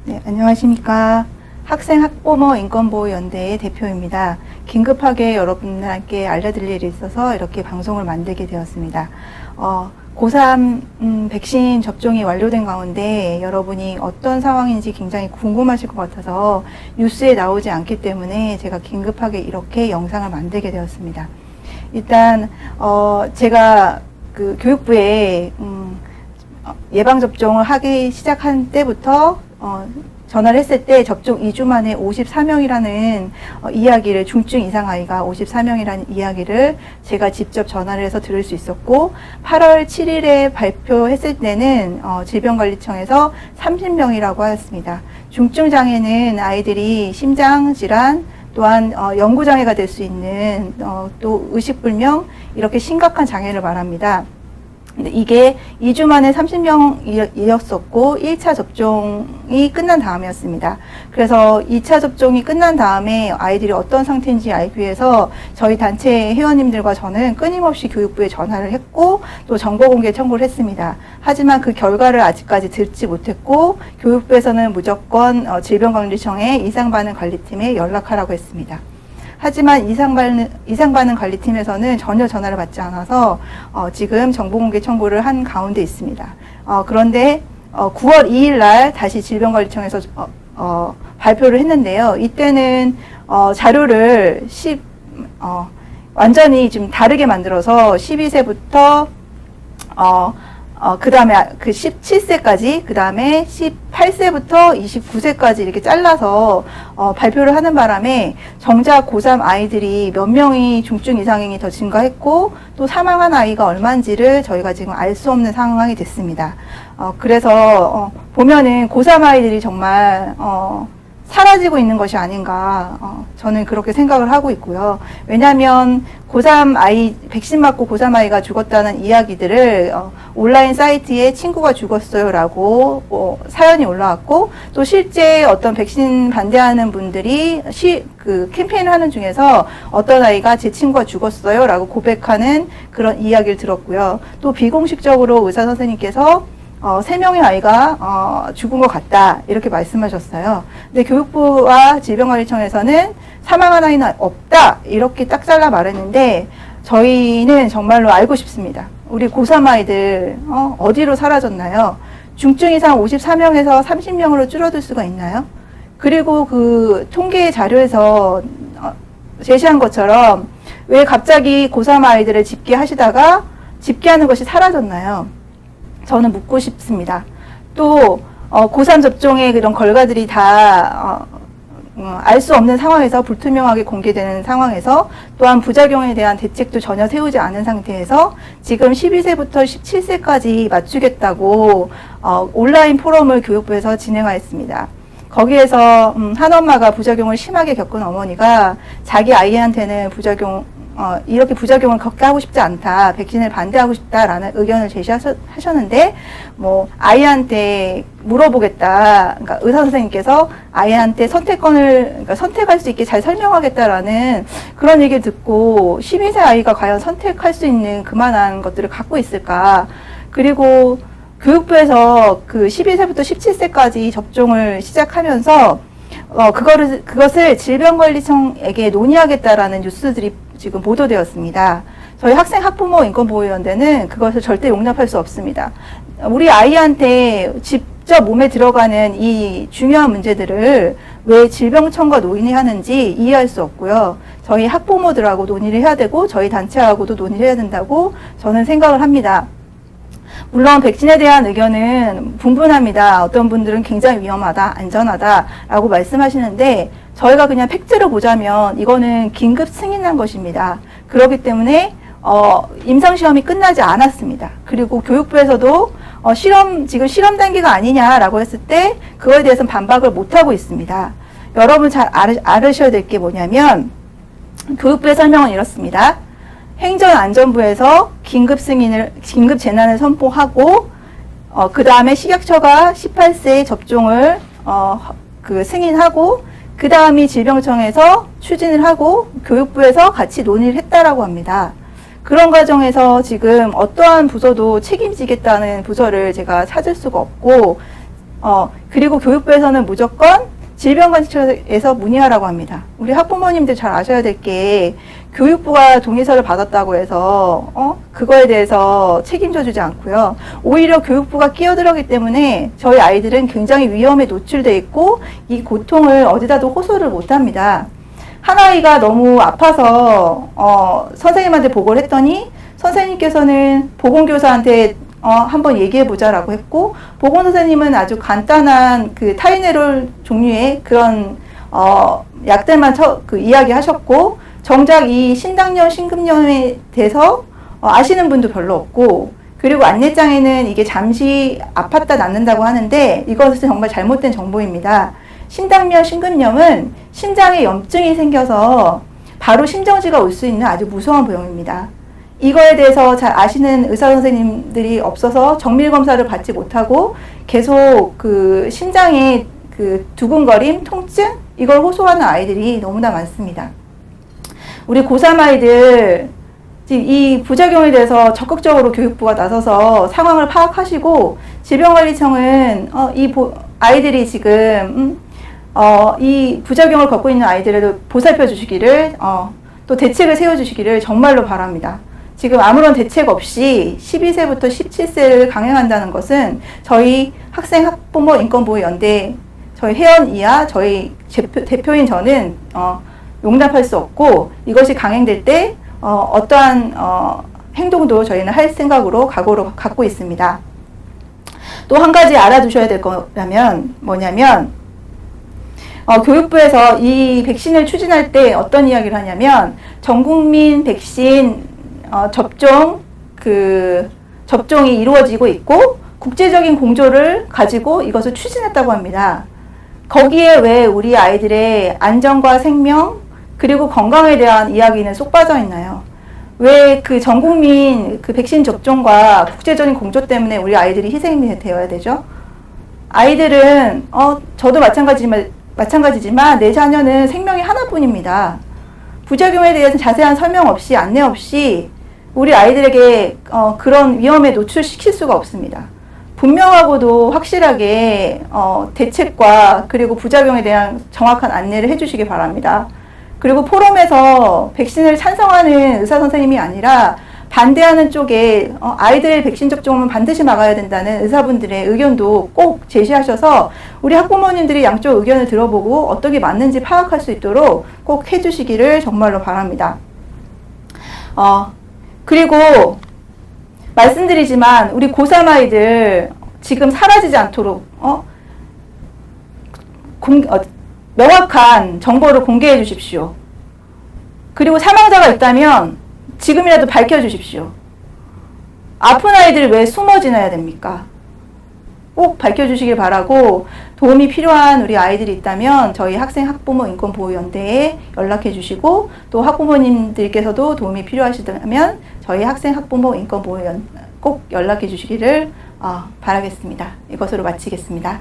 네, 안녕하십니까. 학생학부모 인권보호연대의 대표입니다. 긴급하게 여러분들께 알려드릴 일이 있어서 이렇게 방송을 만들게 되었습니다. 고3 백신 접종이 완료된 가운데 여러분이 어떤 상황인지 굉장히 궁금하실 것 같아서 뉴스에 나오지 않기 때문에 제가 긴급하게 이렇게 영상을 만들게 되었습니다. 일단 제가 그 교육부에 예방접종을 하기 시작한 때부터 전화를 했을 때 접종 2주 만에 54명이라는 이야기를, 중증 이상 아이가 54명이라는 이야기를 제가 직접 전화를 해서 들을 수 있었고, 8월 7일에 발표했을 때는 질병관리청에서 30명이라고 하였습니다. 중증 장애는 아이들이 심장 질환, 또한 연구장애가 될 수 있는 또 의식불명, 이렇게 심각한 장애를 말합니다. 이게 2주 만에 30명이었었고 1차 접종이 끝난 다음이었습니다. 그래서 2차 접종이 끝난 다음에 아이들이 어떤 상태인지 알기 위해서 저희 단체 회원님들과 저는 끊임없이 교육부에 전화를 했고 또 정보공개 청구를 했습니다. 하지만 그 결과를 아직까지 듣지 못했고 교육부에서는 무조건 질병관리청의 이상반응관리팀에 연락하라고 했습니다. 하지만 이상반응관리팀에서는 전혀 전화를 받지 않아서 지금 정보공개 청구를 한 가운데 있습니다. 그런데 9월 2일 날 다시 질병관리청에서 발표를 했는데요. 이때는 자료를 완전히 좀 다르게 만들어서 12세부터 그 다음에 그 17세까지, 그 다음에 18세부터 29세까지 이렇게 잘라서 발표를 하는 바람에 정작 고3 아이들이 몇 명이 중증 이상행이 더 증가했고 또 사망한 아이가 얼마인지를 저희가 지금 알 수 없는 상황이 됐습니다. 그래서 보면은 고3 아이들이 정말 사라지고 있는 것이 아닌가, 저는 그렇게 생각을 하고 있고요. 왜냐하면 고3 아이, 백신 맞고 고3 아이가 죽었다는 이야기들을 온라인 사이트에 친구가 죽었어요 라고 사연이 올라왔고, 또 실제 어떤 백신 반대하는 분들이 그 캠페인을 하는 중에서 어떤 아이가 제 친구가 죽었어요 라고 고백하는 그런 이야기를 들었고요. 또 비공식적으로 의사 선생님께서 3명의 아이가 죽은 것 같다 이렇게 말씀하셨어요. 근데 교육부와 질병관리청에서는 사망한 아이는 없다 이렇게 딱 잘라 말했는데 저희는 정말로 알고 싶습니다. 우리 고3 아이들 어디로 사라졌나요? 중증 이상 54명에서 30명으로 줄어들 수가 있나요? 그리고 그 통계 자료에서 제시한 것처럼 왜 갑자기 고3 아이들을 집계하시다가 집계하는 것이 사라졌나요? 저는 묻고 싶습니다. 또 고3 접종의 그런 결과들이 다 알 수 없는 상황에서, 불투명하게 공개되는 상황에서, 또한 부작용에 대한 대책도 전혀 세우지 않은 상태에서 지금 12세부터 17세까지 맞추겠다고 온라인 포럼을 교육부에서 진행하였습니다. 거기에서 한 엄마가 부작용을 심하게 겪은 어머니가 자기 아이한테는 이렇게 부작용을 겪게 하고 싶지 않다, 백신을 반대하고 싶다라는 의견을 제시하셨는데, 아이한테 물어보겠다, 그러니까 의사 선생님께서 아이한테 그러니까 선택할 수 있게 잘 설명하겠다라는 그런 얘기를 듣고 12세 아이가 과연 선택할 수 있는 그만한 것들을 갖고 있을까? 그리고 교육부에서 그 12세부터 17세까지 접종을 시작하면서 그것을 질병관리청에게 논의하겠다라는 뉴스들이 지금 보도되었습니다. 저희 학생학부모 인권보호연대는 그것을 절대 용납할 수 없습니다. 우리 아이한테 직접 몸에 들어가는 이 중요한 문제들을 왜 질병청과 논의를 하는지 이해할 수 없고요. 저희 학부모들하고 논의를 해야 되고 저희 단체하고도 논의를 해야 된다고 저는 생각을 합니다. 물론 백신에 대한 의견은 분분합니다. 어떤 분들은 굉장히 위험하다, 안전하다 라고 말씀하시는데 저희가 그냥 팩트로 보자면 이거는 긴급 승인한 것입니다. 그렇기 때문에 임상시험이 끝나지 않았습니다. 그리고 교육부에서도 지금 실험 단계가 아니냐라고 했을 때 그거에 대해서는 반박을 못하고 있습니다. 여러분 잘 알으셔야 될 게 뭐냐면 교육부의 설명은 이렇습니다. 행정안전부에서 긴급 재난을 선포하고 그 다음에 식약처가 18세 접종을 승인하고 그 다음이 질병청에서 추진을 하고 교육부에서 같이 논의를 했다라고 합니다. 그런 과정에서 지금 어떠한 부서도 책임지겠다는 부서를 제가 찾을 수가 없고 그리고 교육부에서는 무조건 질병관리청에서 문의하라고 합니다. 우리 학부모님들 잘 아셔야 될 게 교육부가 동의서를 받았다고 해서 그거에 대해서 책임져 주지 않고요. 오히려 교육부가 끼어들었기 때문에 저희 아이들은 굉장히 위험에 노출돼 있고 이 고통을 어디다도 호소를 못 합니다. 한 아이가 너무 아파서 선생님한테 보고를 했더니 선생님께서는 보건교사한테 한번 얘기해 보자라고 했고, 보건선생님은 아주 간단한 그 타이네롤 종류의 그런 약들만 이야기하셨고, 정작 이 신당염, 심근염에 대해서 아시는 분도 별로 없고, 그리고 안내장에는 이게 잠시 아팠다 낫는다고 하는데 이것은 정말 잘못된 정보입니다. 신당염, 심근염은 심장에 염증이 생겨서 바로 심정지가 올 수 있는 아주 무서운 병입니다. 이거에 대해서 잘 아시는 의사 선생님들이 없어서 정밀 검사를 받지 못하고 계속 그 심장의 그 두근거림, 통증 이걸 호소하는 아이들이 너무나 많습니다. 우리 고3 아이들 이 부작용에 대해서 적극적으로 교육부가 나서서 상황을 파악하시고 질병관리청은 이 아이들이 지금 이 부작용을 겪고 있는 아이들을 보살펴 주시기를 또 대책을 세워 주시기를 정말로 바랍니다. 지금 아무런 대책 없이 12세부터 17세를 강행한다는 것은 저희 학생 학부모 인권보호연대 저희 회원이야 저희 대표인 저는 용납할 수 없고, 이것이 강행될 때 어떠한 행동도 저희는 할 생각으로 각오로 갖고 있습니다. 또 한 가지 알아두셔야 될 거라면 뭐냐면 교육부에서 이 백신을 추진할 때 어떤 이야기를 하냐면 전국민 백신 접종이 이루어지고 있고 국제적인 공조를 가지고 이것을 추진했다고 합니다. 거기에 왜 우리 아이들의 안전과 생명 그리고 건강에 대한 이야기는 쏙 빠져 있나요? 왜 그 전국민 그 백신 접종과 국제적인 공조 때문에 우리 아이들이 희생이 되어야 되죠? 아이들은 저도 마찬가지지만 내 자녀는 생명이 하나뿐입니다. 부작용에 대해서 자세한 설명 없이 안내 없이 우리 아이들에게 그런 위험에 노출시킬 수가 없습니다. 분명하고도 확실하게 대책과 그리고 부작용에 대한 정확한 안내를 해주시기 바랍니다. 그리고 포럼에서 백신을 찬성하는 의사 선생님이 아니라 반대하는 쪽에 아이들의 백신 접종은 반드시 막아야 된다는 의사분들의 의견도 꼭 제시하셔서 우리 학부모님들이 양쪽 의견을 들어보고 어떻게 맞는지 파악할 수 있도록 꼭 해주시기를 정말로 바랍니다. 그리고 말씀드리지만 우리 고3 아이들 지금 사라지지 않도록 명확한 정보를 공개해 주십시오. 그리고 사망자가 있다면 지금이라도 밝혀주십시오. 아픈 아이들 왜 숨어 지내야 됩니까? 꼭 밝혀주시길 바라고, 도움이 필요한 우리 아이들이 있다면 저희 학생 학부모 인권보호연대에 연락해 주시고, 또 학부모님들께서도 도움이 필요하시다면 저희 학생 학부모 인권보호연 꼭 연락해 주시기를 바라겠습니다. 이것으로 마치겠습니다.